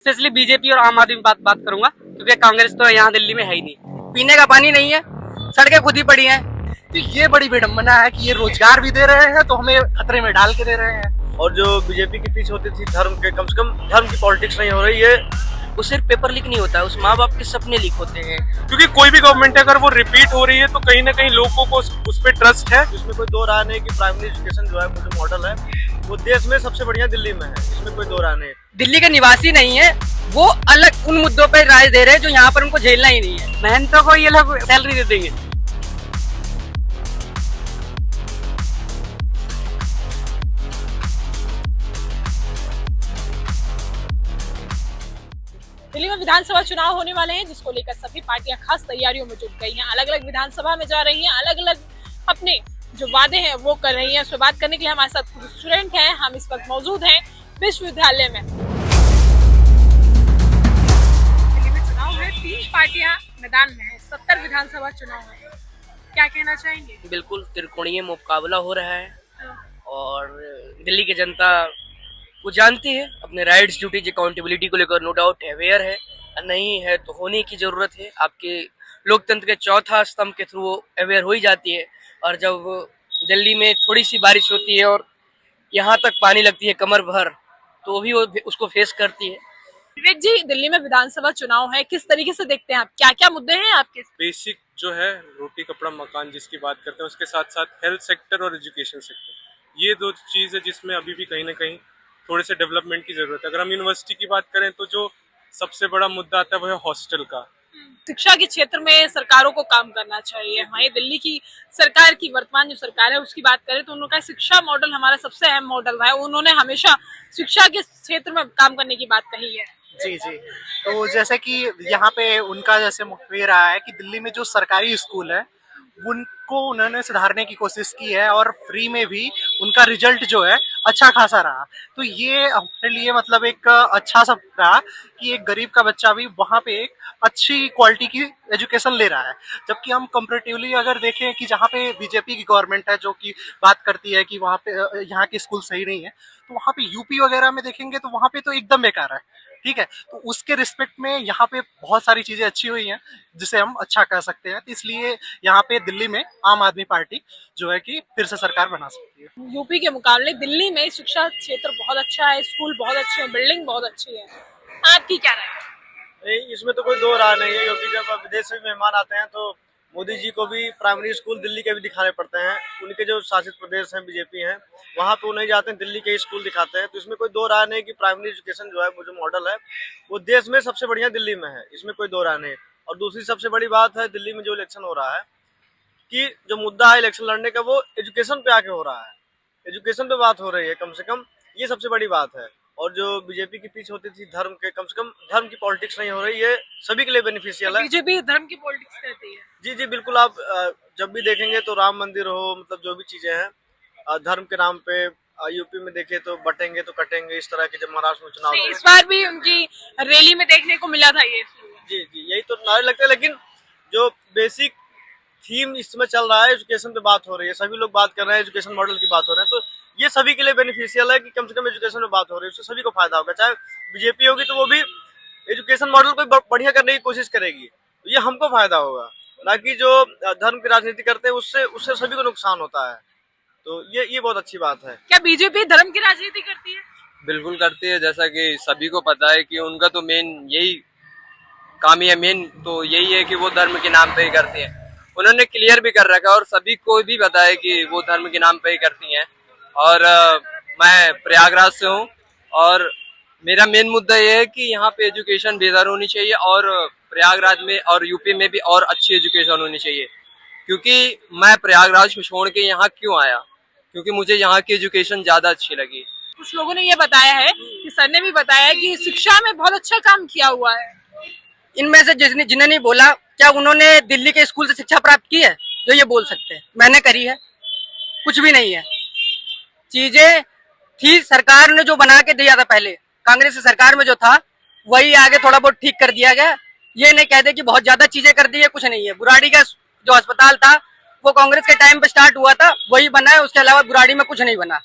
Specially BJP और आम आदमी बात करूंगा, क्योंकि कांग्रेस तो यहाँ दिल्ली में है ही नहीं। पीने का पानी नहीं है, सड़कें खुद ही पड़ी हैं। तो ये बड़ी विडम्बना है कि ये रोजगार भी दे रहे हैं तो हमें खतरे में डाल के दे रहे हैं। और जो बीजेपी की पीछ होती थी धर्म के, कम से कम धर्म की पॉलिटिक्स नहीं हो रही है। वो सिर्फ पेपर लीक नहीं होता है, उस माँ बाप के सपने लीक होते हैं। क्योंकि कोई भी गवर्नमेंट है अगर वो रिपीट हो रही है तो कहीं ना कहीं लोगों को उस पर ट्रस्ट है। इसमें कोई दो राय नहीं कि प्राइमरी एजुकेशन जो है वो जो मॉडल है वो देश में सबसे बढ़िया दिल्ली में है, इसमें कोई दो राय नहीं। दिल्ली के निवासी नहीं है, वो अलग उन मुद्दों पर राय दे रहे हैं जो यहाँ पर उनको झेलना ही नहीं है। मेहनतों को ये लोग सैलरी दे देंगे। दिल्ली में विधानसभा चुनाव होने वाले हैं, जिसको लेकर सभी पार्टियां खास तैयारियों में जुट गई हैं। अलग अलग विधानसभा में जा रही हैं, अलग अलग अपने जो वादे हैं वो कर रही हैं। उससे बात करने के लिए हमारे साथ कुछ स्टूडेंट हैं। हम इस वक्त मौजूद हैं विश्वविद्यालय में। दिल्ली में चुनाव है, 3 पार्टियां मैदान में है, 70 विधानसभा चुनाव है। क्या कहना चाहेंगे? बिल्कुल त्रिकोणीय मुकाबला हो रहा है और दिल्ली की जनता वो जानती है अपने राइट्स, ड्यूटीज, अकाउंटेबिलिटी को लेकर नो डाउट अवेयर है। नहीं है तो होने की जरूरत है। आपके लोकतंत्र के चौथा स्तंभ के थ्रू वो अवेयर हो ही जाती है। और जब दिल्ली में थोड़ी सी बारिश होती है और यहाँ तक पानी लगती है कमर भर, तो भी वो उसको फेस करती है। विवेक जी, दिल्ली में विधानसभा चुनाव है, किस तरीके से देखते हैं आप? क्या क्या मुद्दे हैं आपके? बेसिक जो है रोटी कपड़ा मकान जिसकी बात करते हैं, उसके साथ साथ हेल्थ सेक्टर और एजुकेशन सेक्टर, ये 2 चीज है जिसमें अभी भी कहीं ना कहीं थोड़े से डेवलपमेंट की जरूरत है। अगर हम यूनिवर्सिटी की बात करें तो जो सबसे बड़ा मुद्दा आता है वो है हॉस्टल का। शिक्षा के क्षेत्र में सरकारों को काम करना चाहिए। हमारी दिल्ली की सरकार की वर्तमान जो सरकार है उसकी बात करें तो उनका शिक्षा मॉडल हमारा सबसे अहम मॉडल रहा है। उन्होंने हमेशा शिक्षा के क्षेत्र में काम करने की बात कही है। जी जी, तो जैसे कि यहाँ पे उनका जैसे मुख्य रहा है कि दिल्ली में जो सरकारी स्कूल है उनको उन्होंने सुधारने की कोशिश की है और फ्री में भी उनका रिजल्ट जो है अच्छा खासा रहा। तो ये हमारे लिए मतलब एक अच्छा सा रहा कि एक गरीब का बच्चा भी वहाँ पे एक अच्छी क्वालिटी की एजुकेशन ले रहा है। जबकि हम कंपैरेटिवली अगर देखें कि जहाँ पे बीजेपी की गवर्नमेंट है जो कि बात करती है कि वहाँ पे यहाँ के स्कूल सही नहीं है, तो वहाँ पे यूपी वगैरह में देखेंगे तो वहाँ पे तो एकदम बेकार है। ठीक है, तो उसके रिस्पेक्ट में यहाँ पे बहुत सारी चीजें अच्छी हुई हैं जिसे हम अच्छा कह सकते हैं। तो इसलिए यहाँ पे दिल्ली में आम आदमी पार्टी जो है कि फिर से सरकार बना सकती है। यूपी के मुकाबले दिल्ली में शिक्षा क्षेत्र बहुत अच्छा है, स्कूल बहुत अच्छे हैं, बिल्डिंग बहुत अच्छी है। आपकी क्या राय है? नहीं, इसमें तो कोई दो राय नहीं है, क्योंकि जब विदेश से मेहमान आते हैं तो मोदी जी को भी प्राइमरी स्कूल दिल्ली के भी दिखाने पड़ते हैं। उनके जो शासित प्रदेश हैं, बीजेपी हैं, वहाँ पे वो नहीं जाते हैं, दिल्ली के स्कूल दिखाते हैं। तो इसमें कोई दो राय नहीं कि प्राइमरी एजुकेशन जो है वो जो मॉडल है वो देश में सबसे बढ़िया दिल्ली में है, इसमें कोई दो राय नहीं। और दूसरी सबसे बड़ी बात है, दिल्ली में जो इलेक्शन हो रहा है कि जो मुद्दा है इलेक्शन लड़ने का वो एजुकेशन पे आके हो रहा है, एजुकेशन पे बात हो रही है, कम से कम ये सबसे बड़ी बात है। और जो बीजेपी की पीछ होती थी धर्म के, कम से कम धर्म की पॉलिटिक्स नहीं हो रही है, सभी के लिए बेनिफिशियल है। बीजेपी धर्म की पॉलिटिक्स करती है। जी जी बिल्कुल, आप जब भी देखेंगे तो राम मंदिर हो, मतलब जो भी चीजें हैं धर्म के नाम पे, यूपी में देखे तो बटेंगे तो कटेंगे, इस तरह के जब महाराष्ट्र में चुनाव इस बार भी उनकी रैली में देखने को मिला था ये। जी जी यही तो नारे लगते हैं। लेकिन जो बेसिक थीम इसमें चल रहा है, एजुकेशन पे बात हो रही है, सभी लोग बात कर रहे हैं, एजुकेशन मॉडल की बात हो रहे हैं, तो ये सभी के लिए बेनिफिशियल है कि कम से कम एजुकेशन में बात हो रही है, उससे सभी को फायदा होगा। चाहे बीजेपी होगी तो वो भी एजुकेशन मॉडल को बढ़िया करने की कोशिश करेगी, तो ये हमको फायदा होगा, ना कि जो धर्म की राजनीति करते हैं उससे उससे सभी को नुकसान होता है। तो ये बहुत अच्छी बात है। क्या बीजेपी धर्म की राजनीति करती है? बिल्कुल करती है, जैसा कि सभी को पता है कि उनका तो मेन यही काम ही है, मेन तो यही है कि वो धर्म के नाम पे ही करती हैं। उन्होंने क्लियर भी कर रखा है और सभी को भी पता है कि वो धर्म के नाम पे ही करती हैं। और मैं प्रयागराज से हूँ और मेरा मेन मुद्दा ये है कि यहाँ पे एजुकेशन बेहतर होनी चाहिए और प्रयागराज में और यूपी में भी और अच्छी एजुकेशन होनी चाहिए। क्योंकि मैं प्रयागराज को छोड़ के यहाँ क्यों आया, क्योंकि मुझे यहाँ की एजुकेशन ज्यादा अच्छी लगी। कुछ लोगों ने ये बताया है कि सर ने भी बताया है कि शिक्षा में बहुत अच्छा काम किया हुआ है। इनमें से जिन्हें नहीं बोला, क्या उन्होंने दिल्ली के स्कूल से शिक्षा प्राप्त की है जो ये बोल सकते हैं मैंने करी है? कुछ भी नहीं है। चीजें थी, सरकार ने जो बना के दिया था पहले, कांग्रेस की सरकार में जो था वही आगे थोड़ा बहुत ठीक कर दिया गया। ये नहीं कहते कि बहुत ज्यादा चीजें कर दी है, कुछ नहीं है। बुराड़ी का जो अस्पताल था वो कांग्रेस के टाइम पे स्टार्ट हुआ था, वही बना है, उसके अलावा बुराड़ी में कुछ नहीं बना।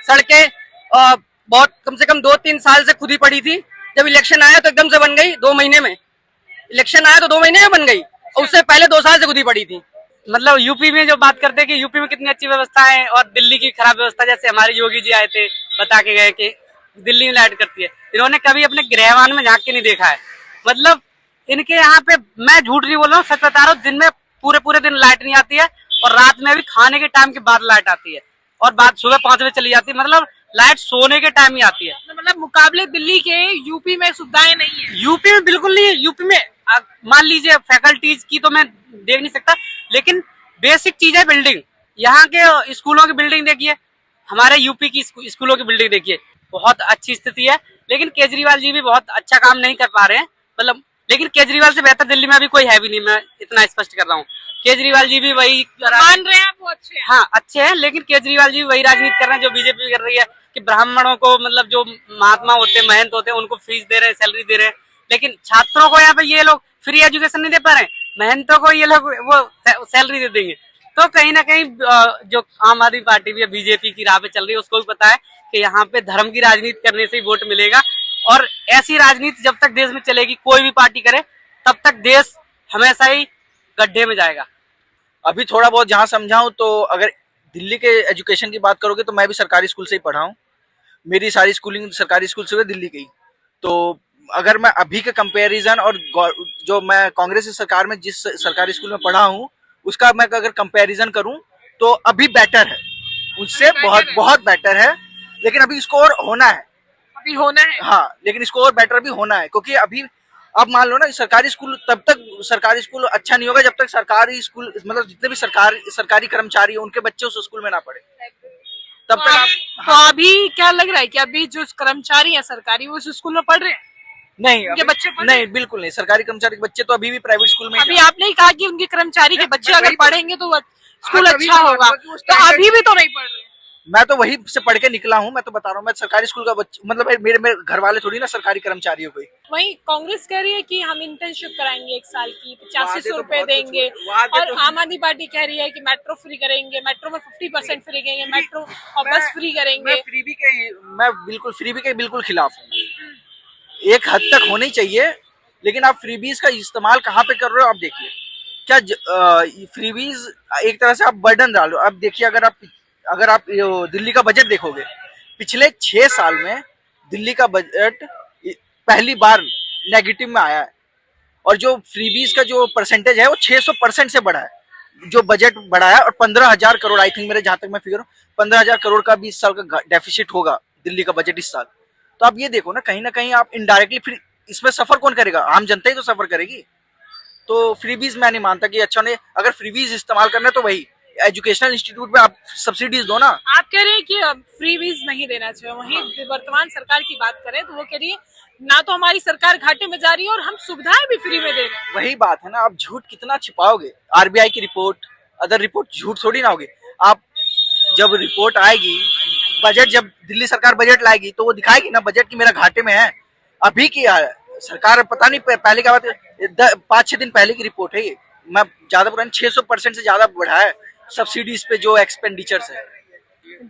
सड़कें बहुत कम से कम 2-3 साल से खुदी पड़ी थी, जब इलेक्शन आया तो एकदम से बन गई 2 महीने में। इलेक्शन आया तो 2 महीने में बन गई, और उससे पहले 2 साल से गुदी पड़ी थी। मतलब यूपी में जो बात करते हैं कि यूपी में कितनी अच्छी व्यवस्था है और दिल्ली की खराब व्यवस्था, जैसे हमारे योगी जी आए थे बता के गए कि दिल्ली में लाइट करती है, इन्होंने कभी अपने गृहवान में झांक के नहीं देखा है। मतलब इनके यहाँ पे, मैं झूठ नहीं बोल रहा हूँ, सच बता रहा हूँ, दिन में पूरे दिन लाइट नहीं आती है और रात में भी खाने के टाइम के बाद लाइट आती है और बाद सुबह 5 बजे चली जाती है। मतलब लाइट सोने के टाइम ही आती है। मतलब मुकाबले दिल्ली के यूपी में सुविधाएं नहीं है। यूपी में बिल्कुल नहीं है। यूपी में मान लीजिए फैकल्टीज की तो मैं देख नहीं सकता, लेकिन बेसिक चीज है बिल्डिंग। यहाँ के स्कूलों की बिल्डिंग देखिए, हमारे यूपी की स्कूलों की बिल्डिंग देखिए, बहुत अच्छी स्थिति है। लेकिन केजरीवाल जी भी बहुत अच्छा काम नहीं कर पा रहे हैं। मतलब लेकिन केजरीवाल से बेहतर दिल्ली में अभी कोई है भी नहीं, मैं इतना स्पष्ट कर रहा हूँ। केजरीवाल जी भी वही मान रहे हैं आप, वो अच्छे हैं। हाँ अच्छे हैं, लेकिन केजरीवाल जी वही राजनीति कर रहे हैं जो बीजेपी कर रही है कि ब्राह्मणों को, मतलब जो महात्मा होते हैं, महंत होते हैं, उनको फीस दे रहे हैं, सैलरी दे रहे हैं, लेकिन छात्रों को यहाँ पे ये लोग फ्री एजुकेशन नहीं दे पा रहे हैं, महंतों को ये लोग वो सैलरी दे देंगे। तो कहीं ना कहीं जो आम आदमी पार्टी भी बीजेपी की राह पे चल रही है, उसको भी पता है कि यहाँ पे धर्म की राजनीति करने से ही वोट मिलेगा, और ऐसी राजनीति जब तक देश में चलेगी, कोई भी पार्टी करे, तब तक देश हमेशा ही गड्ढे में जाएगा। अभी थोड़ा बहुत जहाँ समझाऊं तो अगर दिल्ली के एजुकेशन की बात करोगे तो मैं भी सरकारी स्कूल से ही पढ़ा हूँ। मेरी सारी स्कूलिंग सरकारी स्कूल से हुई, दिल्ली की। तो अगर मैं अभी के कंपैरिजन और जो मैं कांग्रेस की सरकार में जिस सरकारी स्कूल में पढ़ा हूँ उसका मैं अगर कंपैरिजन करूँ तो अभी बेटर है, उससे बहुत बेटर है। लेकिन अभी इसको और होना है, अभी होना है। हाँ, लेकिन इसको और बेटर भी होना है, क्योंकि अभी अब मान लो ना, सरकारी स्कूल तब तक सरकारी स्कूल अच्छा नहीं होगा जब तक सरकारी स्कूल, मतलब जितने भी सरकारी कर्मचारी हैं उनके बच्चे उस स्कूल में ना पढ़े, तब तक आप। तो अभी क्या लग रहा है कि अभी जो कर्मचारी हैं सरकारी वो उस स्कूल में पढ़ रहे हैं? नहीं, उनके बच्चे पढ़ नहीं, बिल्कुल नहीं। सरकारी कर्मचारी के बच्चे तो अभी भी प्राइवेट स्कूल में। अभी आपने ही कहा कि उनके कर्मचारी के बच्चे अगर पढ़ेंगे तो स्कूल हाँ, अच्छा होगा, तो अभी भी तो नहीं पढ़ रहे। मैं तो वही से पढ़ के निकला हूँ, मैं तो बता रहा हूँ, मैं सरकारी स्कूल का बच्चा, मतलब मेरे घर वाले थोड़ी ना सरकारी कर्मचारियों को। वहीं कांग्रेस कह रही है कि हम इंटर्नशिप कराएंगे 1 साल की, 8500 रुपए बहुत देंगे, वादे और तो- आम आदमी पार्टी कह रही है कि मेट्रो फ्री करेंगे, मेट्रो में 50% फ्री करेंगे, मेट्रो और बस फ्री करेंगे। मैं बिल्कुल फ्रीबी के बिल्कुल खिलाफ हूँ। एक हद तक होनी चाहिए, लेकिन आप फ्रीबीज का इस्तेमाल कहाँ पे कर रहे हो आप देखिए। क्या फ्रीबीज एक तरह से आप बर्डन डालो। अब देखिए, अगर आप दिल्ली का बजट देखोगे, पिछले 6 साल में दिल्ली का बजट पहली बार नेगेटिव में आया है, और जो फ्रीबीज का जो परसेंटेज है वो 600% से बढ़ा है। जो बजट बढ़ा है, और 15,000 करोड़, आई थिंक मेरे जहां तक मैं फिगर हूँ, 15,000 करोड़ का 20 साल का डेफिसिट होगा दिल्ली का बजट इस साल। तो आप ये देखो ना कहीं आप इनडायरेक्टली, फिर इसमें सफर कौन करेगा? आम जनता ही तो सफर करेगी। तो फ्रीबीज मैं नहीं मानता कि अच्छा नहीं। अगर फ्रीबीज इस्तेमाल करना है तो वही एजुकेशनल इंस्टीट्यूट में आप सब्सिडीज दो ना। आप कह रहे हैं कि फ्रीबीज नहीं देना चाहिए। वहीं वर्तमान सरकार की बात करें तो वो कह रही है ना, तो हमारी सरकार घाटे में जा रही है और हम सुविधाएं भी फ्री में दे रहे हैं। वही बात है ना, आप झूठ कितना छिपाओगे? आरबीआई की रिपोर्ट, अदर रिपोर्ट झूठ थोड़ी ना होगी। आप जब रिपोर्ट आएगी, बजट, जब दिल्ली सरकार बजट लाएगी तो वो दिखाएगी ना बजट की मेरा घाटे में है। अभी की सरकार पता नहीं, पहले क्या बात, 5-6 दिन पहले की रिपोर्ट है ये, मैं ज्यादा पुरानी, 600% से ज्यादा बढ़ा है सब्सिडीज पे जो एक्सपेंडिचर्स है।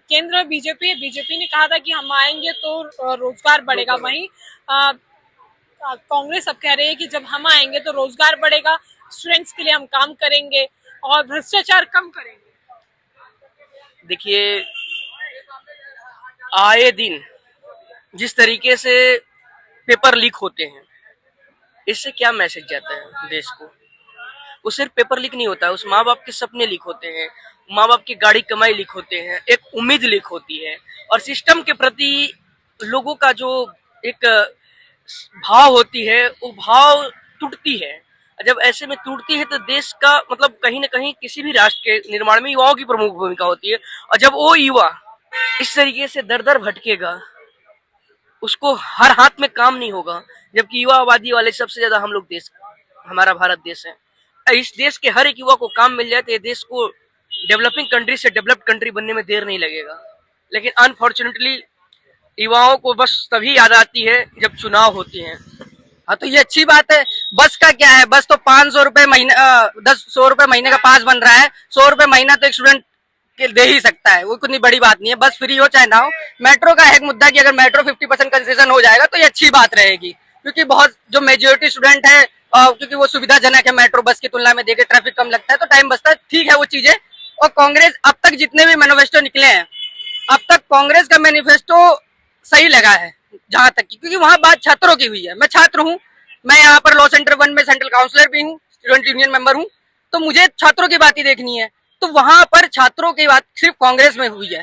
केंद्र बीजेपी ने कहा था कि हम आएंगे तो रोजगार बढ़ेगा। वहीं कांग्रेस अब कह रही है कि जब हम आएंगे तो रोजगार बढ़ेगा, स्टूडेंट्स के लिए हम काम करेंगे और भ्रष्टाचार कम करेंगे। देखिए, आए दिन जिस तरीके से पेपर लीक होते हैं, इससे क्या मैसेज जाता है देश को? वो सिर्फ पेपर लीक नहीं होता है, उस माँ बाप के सपने लीक होते हैं, माँ बाप की गाड़ी कमाई लीक होते हैं, एक उम्मीद लीक होती है, और सिस्टम के प्रति लोगों का जो एक भाव होती है वो भाव टूटती है। जब ऐसे में टूटती है तो देश का, मतलब कहीं ना कहीं किसी भी राष्ट्र के निर्माण में युवाओं की प्रमुख भूमिका होती है, और जब वो युवा इस तरीके से दर दर भटकेगा, उसको हर हाथ में काम नहीं होगा। जबकि युवा आबादी वाले सबसे ज्यादा हम लोग देश, हमारा भारत देश है। इस देश के हर एक युवा को काम मिल जाए तो ये देश को डेवलपिंग कंट्री से डेवलप्ड कंट्री बनने में देर नहीं लगेगा। लेकिन अनफॉर्चुनेटली युवाओं को बस तभी याद आती है जब चुनाव होती हैं। हाँ, तो ये अच्छी बात है। बस का क्या है, बस तो 500 रुपए महीने, 100 रुपए महीने का पास बन रहा है। 100 रुपए महीना तो एक स्टूडेंट दे ही सकता है, वो इतनी बड़ी बात नहीं है, बस फ्री हो चाहे ना हो। मेट्रो का एक मुद्दा कि अगर मेट्रो 50% कंसेशन हो जाएगा तो ये अच्छी बात रहेगी, क्योंकि बहुत जो मेजोरिटी स्टूडेंट है क्योंकि वो सुविधाजनक है, मेट्रो बस की तुलना में देखे ट्रैफिक कम लगता है तो टाइम बचता है, ठीक है वो चीजें। और कांग्रेस अब तक जितने भी मैनिफेस्टो निकले हैं, अब तक कांग्रेस का मैनिफेस्टो सही लगा है जहां तक, क्योंकि वहां बात छात्रों की हुई है। मैं छात्र हूं, मैं यहाँ पर लॉ सेंटर 1 में सेंट्रल काउंसलर भी हूँ, स्टूडेंट यूनियन मेंबर हूँ, तो मुझे छात्रों की बात ही देखनी है। तो वहां पर छात्रों की बात सिर्फ कांग्रेस में हुई है।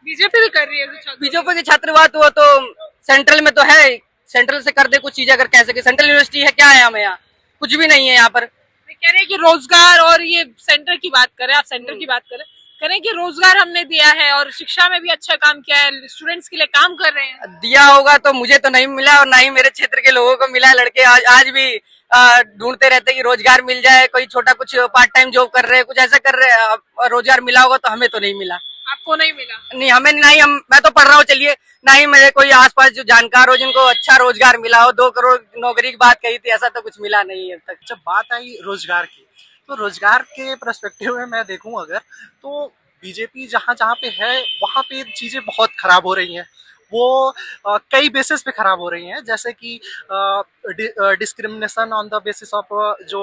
बीजेपी भी कर रही है बीजेपी की छात्रवाद हुआ तो सेंट्रल में तो है, सेंट्रल से कर दे कुछ चीजें अगर कह सके। सेंट्रल यूनिवर्सिटी है क्या है हमें यहाँ? कुछ भी नहीं है यहाँ पर। कह रहे हैं कि रोजगार, और ये सेंटर की बात करें, आप सेंटर की बात करें, कह रहे हैं कि रोजगार हमने दिया है और शिक्षा में भी अच्छा काम किया है, स्टूडेंट्स के लिए काम कर रहे हैं। दिया होगा तो मुझे तो नहीं मिला और ना ही मेरे क्षेत्र के लोगों को मिला। लड़के आज भी ढूंढते रहते कि रोजगार मिल जाए, कोई छोटा कुछ पार्ट टाइम जॉब कर रहे हैं, कुछ ऐसा कर रहे हैं, रोजगार मिला होगा तो हमें तो नहीं मिला। आपको नहीं मिला? नहीं, हमें नहीं, मैं तो पढ़ रहा हूँ, चलिए, ना ही मेरे कोई आसपास जो जानकार हो जिनको अच्छा रोजगार मिला हो। 2 करोड़ नौकरी की बात कही थी, ऐसा तो कुछ मिला नहीं है अब तक। जब बात आई रोजगार की, तो रोजगार के पर्सपेक्टिव में मैं देखूं अगर, तो बीजेपी जहां जहां पे है वहां पे चीजें बहुत खराब हो रही हैं। वो कई बेसिस पे खराब हो रही हैं, जैसे कि discrimination on the basis of जो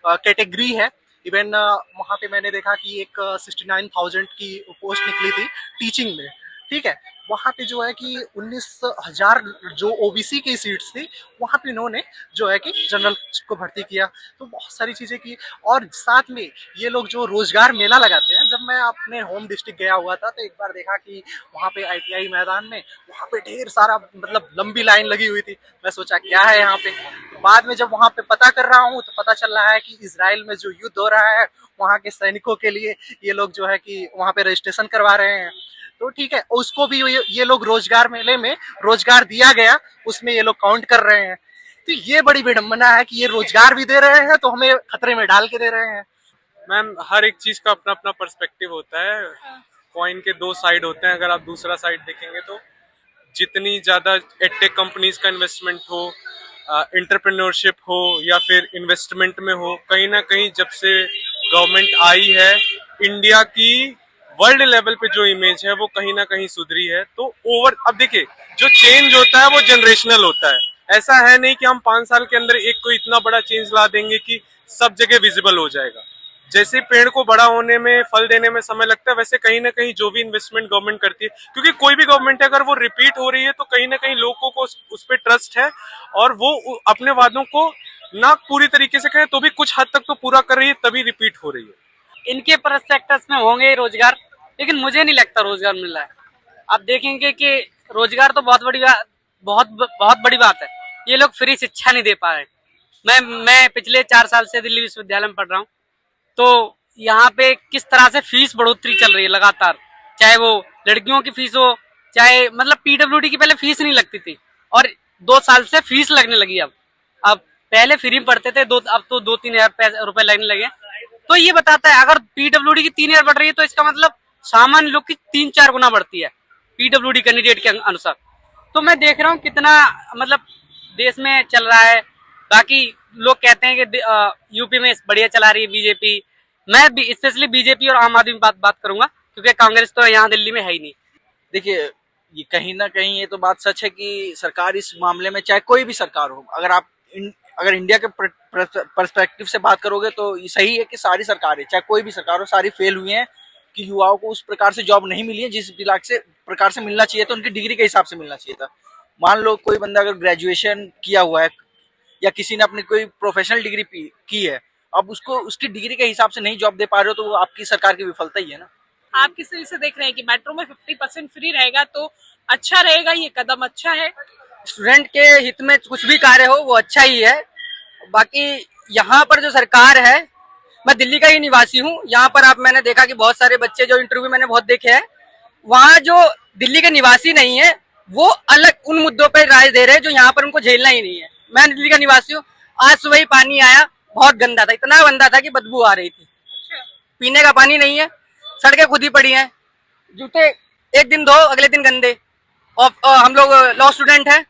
कैटेगरी है। इवन वहाँ पे मैंने देखा कि एक 69,000 की पोस्ट निकली थी टीचिंग में, ठीक है। वहाँ पे जो है कि 19,000 जो ओबीसी की सीट्स थी, वहाँ पे इन्होंने जो है कि जनरल को भर्ती किया। तो बहुत सारी चीज़ें की, और साथ में ये लोग जो रोजगार मेला लगाते हैं, जब मैं अपने होम डिस्ट्रिक्ट गया हुआ था तो एक बार देखा कि वहाँ पे ITI मैदान में वहाँ पे ढेर सारा मतलब लंबी लाइन लगी हुई थी। मैं सोचा क्या है यहाँ पे, तो बाद में जब वहाँ पे पता कर रहा हूँ तो पता चल रहा है कि इजराइल में जो युद्ध हो रहा है वहाँ के सैनिकों के लिए ये लोग जो है कि वहाँ पे रजिस्ट्रेशन करवा रहे हैं। तो ठीक है, उसको भी ये लोग रोजगार मेले में रोजगार दिया गया, उसमें ये लोग काउंट कर रहे हैं। तो ये बड़ी विडंबना है कि ये रोजगार भी दे रहे हैं तो हमें खतरे में डाल के दे रहे हैं। मैम, हर एक चीज का अपना अपना पर्सपेक्टिव होता है, कॉइन के 2 साइड होते हैं। अगर आप दूसरा साइड देखेंगे तो जितनी ज्यादा एडटेक कंपनीज का इन्वेस्टमेंट हो, एंटरप्रेन्योरशिप हो या फिर इन्वेस्टमेंट में हो, कहीं ना कहीं जब से गवर्नमेंट आई है, इंडिया की वर्ल्ड लेवल पे जो इमेज है वो कहीं ना कहीं सुधरी है। तो अब देखिए, जो चेंज होता है वो जनरेशनल होता है। ऐसा है नहीं कि हम 5 साल के अंदर एक कोई इतना बड़ा चेंज ला देंगे कि सब जगह विजिबल हो जाएगा। जैसे पेड़ को बड़ा होने में, फल देने में समय लगता है, वैसे कहीं ना कहीं जो भी इन्वेस्टमेंट गवर्नमेंट करती है, क्योंकि कोई भी गवर्नमेंट है अगर वो रिपीट हो रही है तो कहीं ना कहीं लोगों को उस पर ट्रस्ट है और वो अपने वादों को ना पूरी तरीके से कहें तो भी कुछ हद तक तो पूरा कर रही है, तभी रिपीट हो रही है। इनके प्रोस्पेक्टस में होंगे रोजगार, लेकिन मुझे नहीं लगता रोजगार मिल रहा है। आप देखेंगे कि रोजगार तो बहुत बड़ी बात है, ये लोग फ्री शिक्षा नहीं दे पा रहे। मैं पिछले 4 साल से दिल्ली विश्वविद्यालय में पढ़ रहा हूँ, तो यहाँ पे किस तरह से फीस बढ़ोतरी चल रही है लगातार, चाहे वो लड़कियों की फीस हो, चाहे मतलब PWD की पहले फीस नहीं लगती थी और 2 साल से फीस लगने लगी। अब पहले फ्री में पढ़ते थे, अब तो 2-3 हजार रुपए लगने लगे। तो ये बताता है अगर PWD की 3 हजार बढ़ रही है तो इसका मतलब सामान्य लोग की 3-4 गुना बढ़ती है PWD कैंडिडेट के अनुसार। तो मैं देख रहा हूँ कितना मतलब देश में चल रहा है। बाकी लोग कहते हैं कि यूपी में बढ़िया चला रही है बीजेपी। मैं भी स्पेशली बीजेपी और आम आदमी बात करूंगा, क्योंकि कांग्रेस तो यहाँ दिल्ली में है ही नहीं। देखिए, ये कहीं ना कहीं ये तो बात सच है कि सरकार इस मामले में, चाहे कोई भी सरकार हो, अगर इंडिया के पर्सपेक्टिव से बात करोगे तो ये सही है कि सारी सरकारें, चाहे कोई भी सरकार हो, सारी फेल हुई हैं कि युवाओं को उस प्रकार से जॉब नहीं मिली है जिस प्रकार से मिलना चाहिए था, उनकी डिग्री के हिसाब से मिलना चाहिए था। मान लो कोई बंदा अगर ग्रेजुएशन किया हुआ है या किसी ने अपनी कोई प्रोफेशनल डिग्री की है, अब उसको उसकी डिग्री के हिसाब से नहीं जॉब दे पा रहे हो तो वो आपकी सरकार की विफलता ही है ना। आप किस तरह से देख रहे हैं कि मेट्रो में 50% फ्री रहेगा तो अच्छा रहेगा, ये कदम अच्छा है? स्टूडेंट के हित में कुछ भी कार्य हो वो अच्छा ही है। बाकी यहाँ पर जो सरकार है, मैं दिल्ली का ही निवासी हूँ, यहाँ पर मैंने देखा कि बहुत सारे बच्चे, जो इंटरव्यू मैंने बहुत देखे हैं, वहाँ जो दिल्ली के निवासी नहीं है वो अलग उन मुद्दों पर राय दे रहे हैं जो यहाँ पर उनको झेलना ही नहीं है। मैं दिल्ली का निवासी हूँ, आज सुबह ही पानी आया, बहुत गंदा था, इतना गंदा था कि बदबू आ रही थी। पीने का पानी नहीं है, सड़कें खुद ही पड़ी हैं, जूते एक दिन धो अगले दिन गंदे। और हम लोग लॉ स्टूडेंट हैं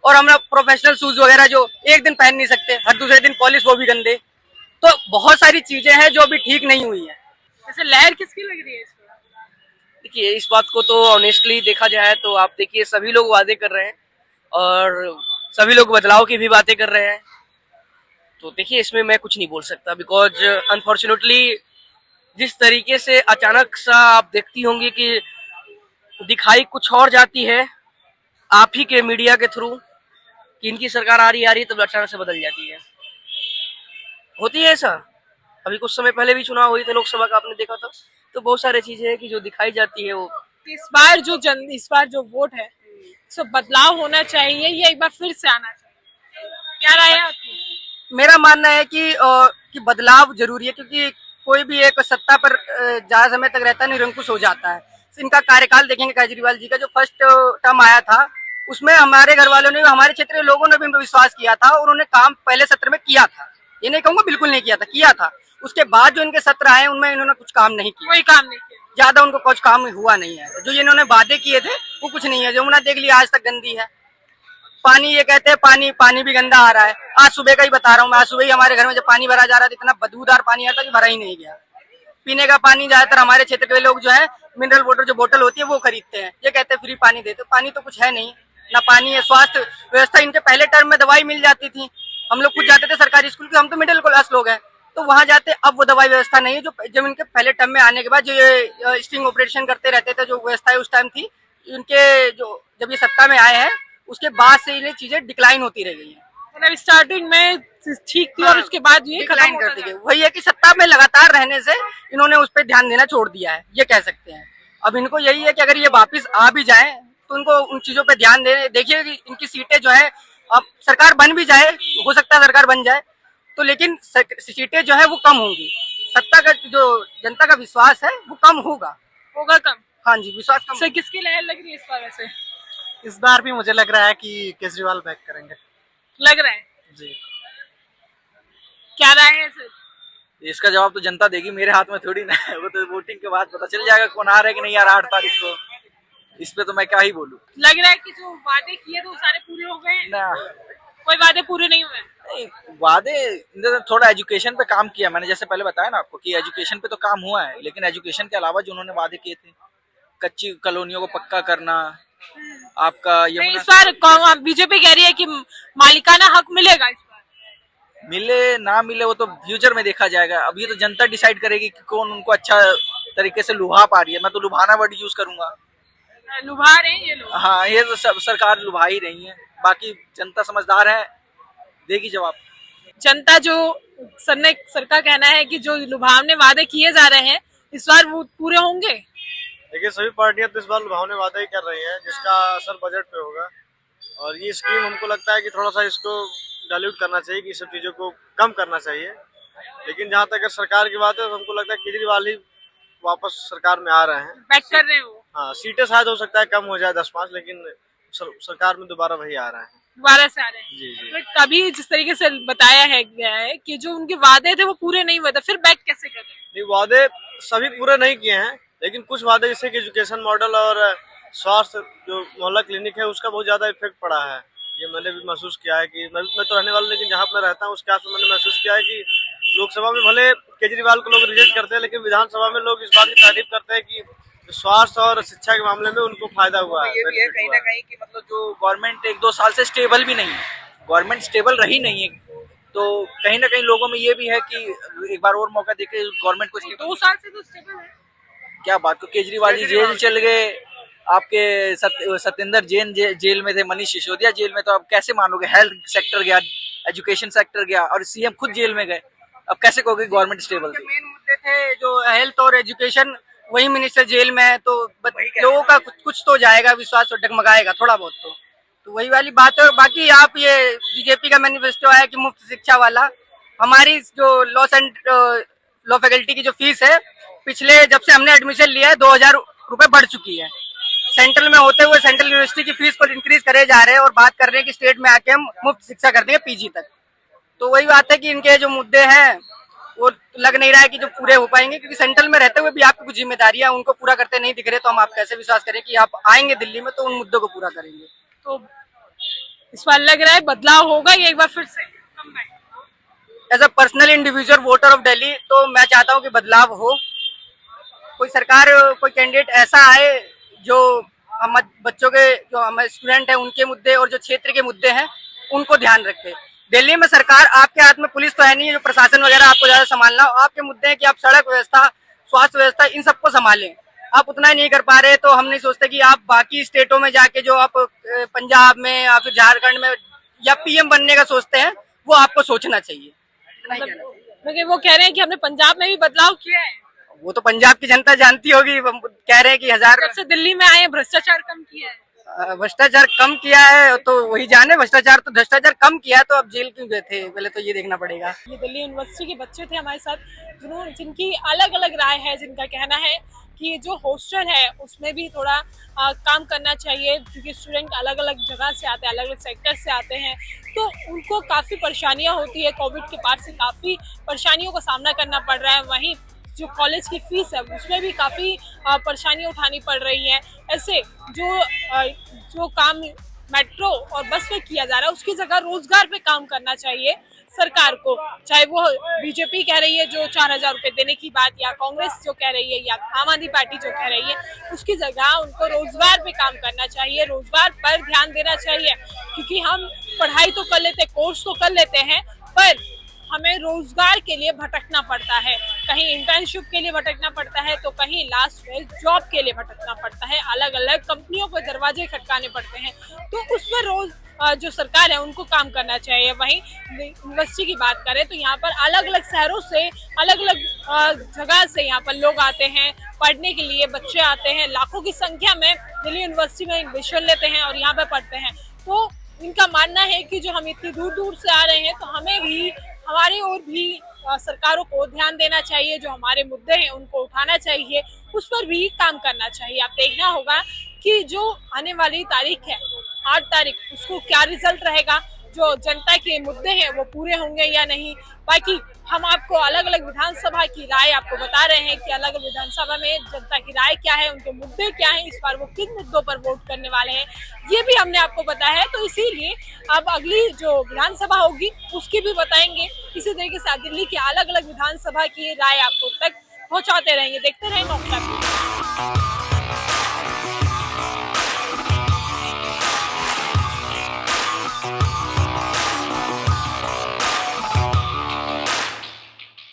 और हम लोग प्रोफेशनल शूज वगैरह जो एक दिन पहन नहीं सकते, हर दूसरे दिन पॉलिश वो भी गंदे। तो बहुत सारी चीजें हैं जो अभी ठीक नहीं हुई है। वैसे लहर किसकी लग रही है इसमें? देखिए इस बात को तो ऑनेस्टली देखा जाए तो आप देखिए सभी लोग वादे कर रहे हैं और सभी लोग बदलाव की भी बातें कर रहे हैं। तो देखिए इसमें मैं कुछ नहीं बोल सकता बिकॉज अनफॉर्चुनेटली जिस तरीके से अचानक सा आप देखती होंगी कि दिखाई कुछ और जाती है आप ही के मीडिया के थ्रू कि इनकी सरकार आ रही है तब अचानक से बदल जाती है। होती है ऐसा। अभी कुछ समय पहले भी चुनाव हुई थे लोकसभा का, आपने देखा था। तो बहुत सारी चीजें हैं कि जो दिखाई जाती है वो इस बार जो वोट है सो बदलाव होना चाहिए या एक बार फिर से आना चाहिए, क्या राय है आपकी? मेरा मानना है कि बदलाव जरूरी है, क्योंकि कोई भी एक सत्ता पर ज्यादा समय तक रहता निरंकुश हो जाता है। इनका कार्यकाल देखेंगे केजरीवाल जी का जो फर्स्ट टर्म आया था उसमें हमारे घर वालों ने, हमारे क्षेत्र के लोगों ने भी विश्वास किया था और उन्होंने काम पहले सत्र में किया था। ये नहीं कहूंगा बिल्कुल नहीं किया था। उसके बाद जो इनके सत्र आए उनमें इन्होंने कुछ काम नहीं किया, कोई काम नहीं किया, ज्यादा उनको कुछ काम हुआ नहीं है। जो इन्होंने वादे किए थे वो कुछ नहीं है। यमुना देख लिया आज तक गंदी है, पानी ये कहते हैं पानी भी गंदा आ रहा है। आज सुबह का ही बता रहा हूँ मैं, आज सुबह ही हमारे घर में जब पानी भरा जा रहा था इतना बदबूदार पानी आ रहा था कि भरा ही नहीं गया। पीने का पानी ज्यादातर हमारे क्षेत्र के लोग जो है मिनरल वाटर जो बोतल होती है वो खरीदते हैं। ये कहते हैं फ्री पानी देते, पानी तो कुछ है नहीं, ना पानी है। स्वास्थ्य व्यवस्था इनके पहले टर्म में दवाई मिल जाती थी, हम लोग खुद जाते थे सरकारी स्कूल के, हम तो मिडिल क्लास लोग हैं तो वहां जाते। अब वो दवाई व्यवस्था नहीं है जो जब इनके पहले टर्म में आने के बाद जो ये स्टिंग ऑपरेशन करते रहते थे जो व्यवस्था है उस टाइम थी इनके, जो जब ये सत्ता में आए हैं उसके बाद से ये चीजें डिक्लाइन होती रह गई है। मतलब स्टार्टिंग में ठीक थी और उसके बाद ये खत्म डिक्लाइन कर दी गई। वही है कि सत्ता में लगातार रहने से इन्होंने उस पर ध्यान देना छोड़ दिया है, ये कह सकते हैं। अब इनको यही है कि अगर ये वापस आ भी जाए तो इनको उन चीजों पे ध्यान देने। देखिए कि इनकी सीटें जो है, अब सरकार बन भी जाए, हो सकता है सरकार बन जाए तो, लेकिन सीटें जो है वो कम होंगी। सत्ता का जो जनता का विश्वास है वो कम होगा कम। हाँ जी, विश्वास कम। सर किसकी लहर लग रही है इस बार? वैसे इस बार भी मुझे लग रहा है कि केजरीवाल बैक करेंगे। लग रहा है जी, क्या राय है सर? इसका जवाब तो जनता देगी, मेरे हाथ में थोड़ी ना है। वो तो वोटिंग के बाद पता चल जाएगा कौन आ रहा है कि नहीं आ रहा 8 तारीख को। इस पे तो मैं क्या ही बोलूं। लग रहा है कि जो वादे किए थे वो सारे पूरे हो गए हैं? ना, कोई वादे पूरे नहीं हुए? नहीं, वादे थोड़ा एजुकेशन पे काम किया मैंने, जैसे पहले बताया ना आपको कि एजुकेशन पे तो काम हुआ है, लेकिन एजुकेशन के अलावा जो उन्होंने वादे किए थे, कच्ची कॉलोनियों को पक्का करना, आपका नहीं, इस बार बीजेपी कह रही है कि मालिकाना हक मिलेगा इस बार। मिले ना मिले वो तो फ्यूचर में देखा जाएगा। अभी तो जनता डिसाइड करेगी कि कौन उनको अच्छा तरीके से लुभा पा रही है। मैं तो लुभाना वर्ड यूज करूंगा। लुभा रहे हैं ये लोग। हाँ, ये तो सब सरकार लुभा ही रही है, बाकी जनता समझदार है, देगी जवाब। जनता जो सर का कहना है कि जो लुभावने वादे किए जा रहे हैं इस बार वो पूरे होंगे। देखिए सभी पार्टियां तो इस बार लुभावने वादा ही कर रही हैं जिसका असर बजट पे होगा। और ये स्कीम हमको लगता है कि थोड़ा सा इसको डाइल्यूट करना चाहिए, कि सब चीज़ों को कम करना चाहिए। लेकिन जहाँ तक अगर सरकार की बात है तो हमको लगता है केजरीवाल ही वापस सरकार में आ रहे हैं। बैक कर रहे हो? हाँ, सीटें शायद हो सकता है कम हो जाए 10-5, लेकिन सरकार में दोबारा वही आ रहा है। दोबारा से आ रहे हैं। जी जी। बट कभी जिस तरीके से बताया है गया है कि जो उनके वादे थे वो पूरे नहीं हुए थे, फिर बैक कैसे कर रहे हैं? नहीं, वादे सभी पूरे नहीं किए हैं, लेकिन कुछ वादे जैसे कि एजुकेशन मॉडल और स्वास्थ्य जो मोहल्ला क्लिनिक है उसका बहुत ज़्यादा इफेक्ट पड़ा है। ये मैंने भी महसूस किया है कि मैं तो रहने वाला, लेकिन जहाँ मैं रहता हूँ उसके आस मैंने महसूस किया है कि लोकसभा में भले केजरीवाल को लोग रिजेक्ट करते हैं, लेकिन विधानसभा में लोग इस बात की तारीफ करते हैं कि स्वास्थ्य और शिक्षा के मामले में उनको फायदा हुआ है। ये भी है कहीं ना कहीं कि मतलब जो गवर्नमेंट 1-2 साल से स्टेबल भी नहीं है, गवर्नमेंट स्टेबल रही नहीं है, तो कहीं ना कहीं लोगों में ये भी है कि एक बार और मौका देके गवर्नमेंट को। 2 साल से तो स्टेबल है। क्या बात को, केजरीवाल जी जेल चल गए, आपके सत्येंद्र जैन जेल में थे, मनीष सिसोदिया जेल में, तो अब कैसे मानोगे? हेल्थ सेक्टर गया, एजुकेशन सेक्टर गया और सीएम खुद जेल में गए, अब कैसे कहोगे गवर्नमेंट स्टेबल थी? मेन मुद्दे थे जो हेल्थ और एजुकेशन, वही मिनिस्टर जेल में है तो लोगों का कुछ तो जाएगा, विश्वास तो डगमगाएगा थोड़ा बहुत तो वही वाली बात है। बाकी आप ये बीजेपी का मैनिफेस्टो है कि मुफ्त शिक्षा वाला, हमारी जो लॉ फैकल्टी की जो फीस है पिछले जब से हमने एडमिशन लिया है 2000 रुपए बढ़ चुकी है। सेंट्रल में होते हुए सेंट्रल यूनिवर्सिटी की फीस को इंक्रीज करे जा रहे हैं और बात कर रहे हैं कि स्टेट में आके हम मुफ्त शिक्षा कर देंगे पीजी तक। तो वही बात है कि इनके जो मुद्दे हैं वो लग नहीं रहा है कि जो पूरे हो पाएंगे, क्योंकि सेंट्रल में रहते हुए भी आपकी कुछ जिम्मेदारियां उनको पूरा करते नहीं दिख रहे, तो हम आप कैसे विश्वास करें कि आप आएंगे दिल्ली में तो उन मुद्दों को पूरा करेंगे। तो इस बार लग रहा है बदलाव होगा या एक बार फिर से come back? As a personal individual voter of Delhi तो मैं चाहता हूँ कि बदलाव हो, कोई सरकार, कोई कैंडिडेट ऐसा आए जो हम बच्चों के, जो हमारे स्टूडेंट हैं उनके मुद्दे और जो क्षेत्र के मुद्दे हैं उनको ध्यान रखे। दिल्ली में सरकार, आपके हाथ में पुलिस तो है नहीं, जो प्रशासन वगैरह आपको ज्यादा संभालना, आपके मुद्दे हैं कि आप सड़क व्यवस्था, स्वास्थ्य व्यवस्था, इन सबको संभालें। आप उतना ही नहीं कर पा रहे, तो हम नहीं सोचते कि आप बाकी स्टेटों में जाके जो आप पंजाब में या फिर झारखंड में या पीएम बनने का सोचते हैं, वो आपको सोचना चाहिए। लेकिन वो कह रहे हैं कि हमने पंजाब में भी बदलाव किया है। वो तो पंजाब की जनता जानती होगी, कह रहे हैं कि जब से दिल्ली में आए भ्रष्टाचार कम किया है। भ्रष्टाचार कम किया है तो वही जाने, भ्रष्टाचार कम किया तो अब जेल क्यों गए थे, पहले तो ये देखना पड़ेगा। ये दिल्ली यूनिवर्सिटी के बच्चे थे हमारे साथ, जिनकी अलग अलग राय है, जिनका कहना है कि जो हॉस्टल है उसमें भी थोड़ा काम करना चाहिए, क्योंकि स्टूडेंट अलग अलग जगह से आते हैं, अलग अलग सेक्टर से आते हैं, तो उनको काफ़ी परेशानियां होती है। कोविड के बाद से काफ़ी परेशानियों का सामना करना पड़ रहा है। वहीं जो कॉलेज की फीस है उसमें भी काफ़ी परेशानियां उठानी पड़ रही हैं। ऐसे जो काम मेट्रो और बस में किया जा रहा है, उसकी जगह रोजगार पे काम करना चाहिए सरकार को। चाहे वो बीजेपी कह रही है जो 4,000 रुपए देने की बात, या कांग्रेस जो कह रही है, या आम आदमी पार्टी जो कह रही है, उसकी जगह उनको रोजगार पे काम करना चाहिए, रोजगार पर ध्यान देना चाहिए। क्योंकि हम पढ़ाई तो कर लेते, कोर्स तो कर लेते हैं, पर हमें रोजगार के लिए भटकना पड़ता है। कहीं इंटर्नशिप के लिए भटकना पड़ता है, तो कहीं लास्ट में जॉब के लिए भटकना पड़ता है, अलग अलग कंपनियों पर दरवाजे खटकाने पड़ते हैं। तो उस पर रोज जो सरकार है उनको काम करना चाहिए। वहीं यूनिवर्सिटी की बात करें तो यहाँ पर अलग अलग शहरों से, अलग अलग जगह से यहाँ पर लोग आते हैं पढ़ने के लिए, बच्चे आते हैं, लाखों की संख्या में दिल्ली यूनिवर्सिटी में एडमिशन लेते हैं और यहाँ पर पढ़ते हैं। तो इनका मानना है कि जो हम इतनी दूर दूर से आ रहे हैं, तो हमें भी, हमारी ओर भी सरकारों को ध्यान देना चाहिए, जो हमारे मुद्दे हैं उनको उठाना चाहिए, उस पर भी काम करना चाहिए। आप देखना होगा कि जो आने वाली तारीख है 8 तारीख, उसको क्या रिजल्ट रहेगा, जो जनता के मुद्दे हैं वो पूरे होंगे या नहीं। बाकी हम आपको अलग अलग विधानसभा की राय आपको बता रहे हैं कि अलग अलग विधानसभा में जनता की राय क्या है, उनके मुद्दे क्या हैं, इस बार वो किन मुद्दों पर वोट करने वाले हैं, ये भी हमने आपको बताया है। तो इसीलिए अब अगली जो विधानसभा होगी उसकी भी बताएंगे। इसी तरीके से दिल्ली के अलग अलग विधानसभा की राय आपको तक पहुंचाते रहेंगे। देखते रहें नौकरी।